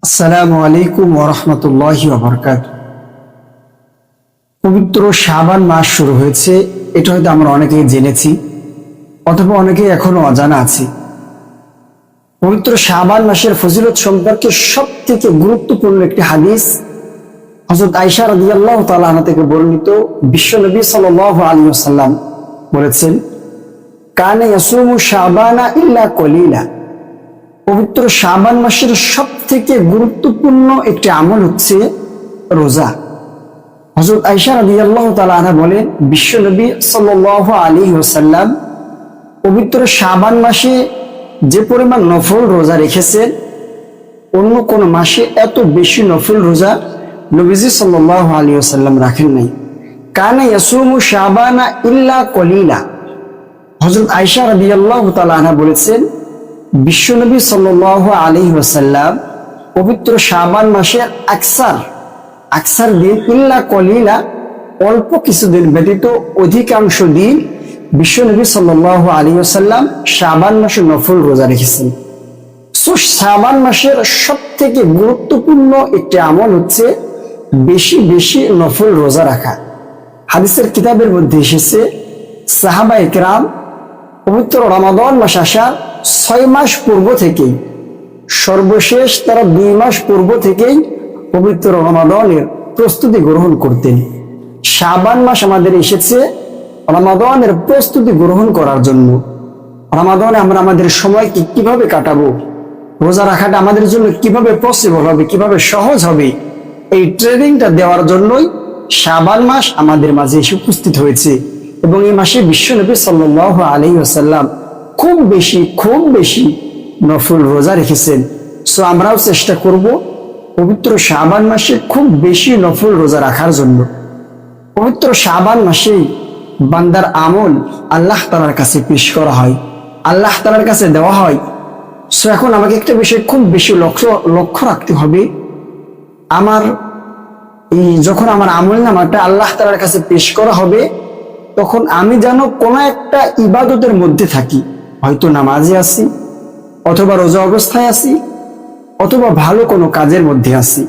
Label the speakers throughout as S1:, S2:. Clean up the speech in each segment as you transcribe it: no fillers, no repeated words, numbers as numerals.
S1: আসসালামু আলাইকুম ওয়া রাহমাতুল্লাহি ওয়া বারাকাতুহু। পবিত্র শাবান মাস শুরু হয়েছে, এটা হয়তো আমরা অনেকেই জেনেছি অথবা অনেকেই এখনো অজানা আছি। পবিত্র শাবান মাসের ফজিলত সম্পর্কে সবথেকে গুরুত্বপূর্ণ একটি হাদিস হযরত আয়েশা রাদিয়াল্লাহু তাআলা আনহা থেকে বর্ণিত। বিশ্বনবী সাল্লাল্লাহু আলাইহি ওয়াসাল্লাম বলেছেন, কানা ইয়াসুমু শাবানা ইল্লা কলিলা। পবিত্র শাবান মাসের সবথেকে গুরুত্বপূর্ণ একটি আমল হচ্ছে রোজা। হযরত আয়েশা রাদিয়াল্লাহু তাআলা আনহা বলেন, বিশ্বনবী সাল্লাল্লাহু আলাইহি ওয়াসাল্লাম পবিত্র শাবান মাসে যে পরিমাণ নফল রোজা রেখেছেন, অন্য কোন মাসে এত বেশি নফল রোজা নবীজি সাল্লাল্লাহু আলাইহি ওয়াসাল্লাম রাখেন নাই। কানা ইয়াসুমু শাবানা ইল্লা কলিলা। হযরত আয়েশা রাদিয়াল্লাহু তাআলা আনহা বলেছেন, বিশ্বনবী সাল্লাল্লাহু আলাইহি ওয়াসাল্লাম পবিত্র শাবান মাসের আকসার দিন ইল্লা কলিলা, অল্প কিছুদিন ব্যতীত অধিকাংশ দিন বিশ্বনবী সাল্লাল্লাহু আলাইহি ওয়াসাল্লাম শাবান মাসে নফল রোজা রেখেছেন। শাবান মাসের সবথেকে গুরুত্বপূর্ণ একটি আমল হচ্ছে বেশি বেশি নফল রোজা রাখা। হাদিসের কিতাবের মধ্যে এসেছে, সাহাবায়ে কেরাম পবিত্র রমাদান মাস আসার 6 মাস পূর্ব থেকেই, সর্বশেষ তারা 2 মাস পূর্ব থেকেই পবিত্র রমাদানের প্রস্তুতি গ্রহণ করতেন। শাবান মাস আমাদের এসেছে রমাদানের প্রস্তুতি গ্রহণ করার জন্য। রমাদানে আমরা আমাদের সময়কে কিভাবে কাটাবো, রোজা রাখাটা আমাদের জন্য কিভাবে পসিবল হবে, কিভাবে সহজ হবে, এই ট্রেনিংটা দেওয়ার জন্যই শাবান মাস আমাদের মাঝে এসে উপস্থিত হয়েছে। এবং এই মাসে বিশ্বনবী সাল্লাল্লাহু আলাইহি ওয়াসাল্লাম খুব বেশি নফল রোজা রেখেছেন। সো আমরাও চেষ্টা করব পবিত্র শাবান মাসে খুব বেশি নফল রোজা রাখার জন্য। পবিত্র শাবান মাসে বান্দার আমল আল্লাহ তাআলার কাছে পেশ করা হয়, আল্লাহ তাআলার কাছে দেওয়া হয়। সো এখন আমাকে একটা বিষয় খুব বেশি লক্ষ্য রাখতে হবে, যখন আমার আমল নামাটা আল্লাহ তাআলার কাছে পেশ করা হবে, তখন আমি যেন কোন একটা ইবাদতের মধ্যে থাকি, হয়তো নামাজে আছি, অথবা রোজা অবস্থায় আছি, অথবা ভালো কোনো কাজের মধ্যে আছি।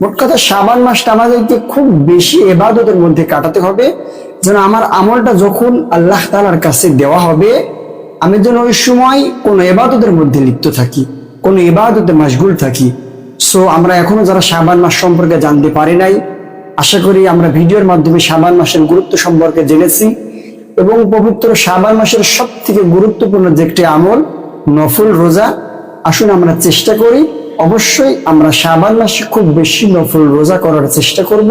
S1: মোট কথা শাবান মাসটা আমাদেরকে খুব বেশি ইবাদতের মধ্যে কাটাতে হবে, যেন আমার আমলটা যখন আল্লাহ তাআলার কাছে দেওয়া হবে, আমি যেন ওই সময় কোনো ইবাদতের মধ্যে লিপ্ত থাকি, কোনো ইবাদতে মাশগুল থাকি। সো আমরা এখনো যারা শাবান মাস সম্পর্কে জানতে পারি নাই, আশা করি আমরা ভিডিওর মাধ্যমে শাবান মাসের গুরুত্ব সম্পর্কে জেনেছি। এবং পবিত্র শাবান মাসের সবথেকে গুরুত্বপূর্ণ যে একটি আমল নফল রোজা, আসুন আমরা চেষ্টা করি, অবশ্যই আমরা শাবান মাসে খুব বেশি নফল রোজা করার চেষ্টা করব,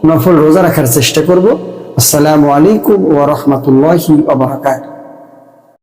S1: নফল রোজা রাখার চেষ্টা করব। আসসালামু আলাইকুম ওয়া রাহমাতুল্লাহি ওয়া বারাকাতুহু।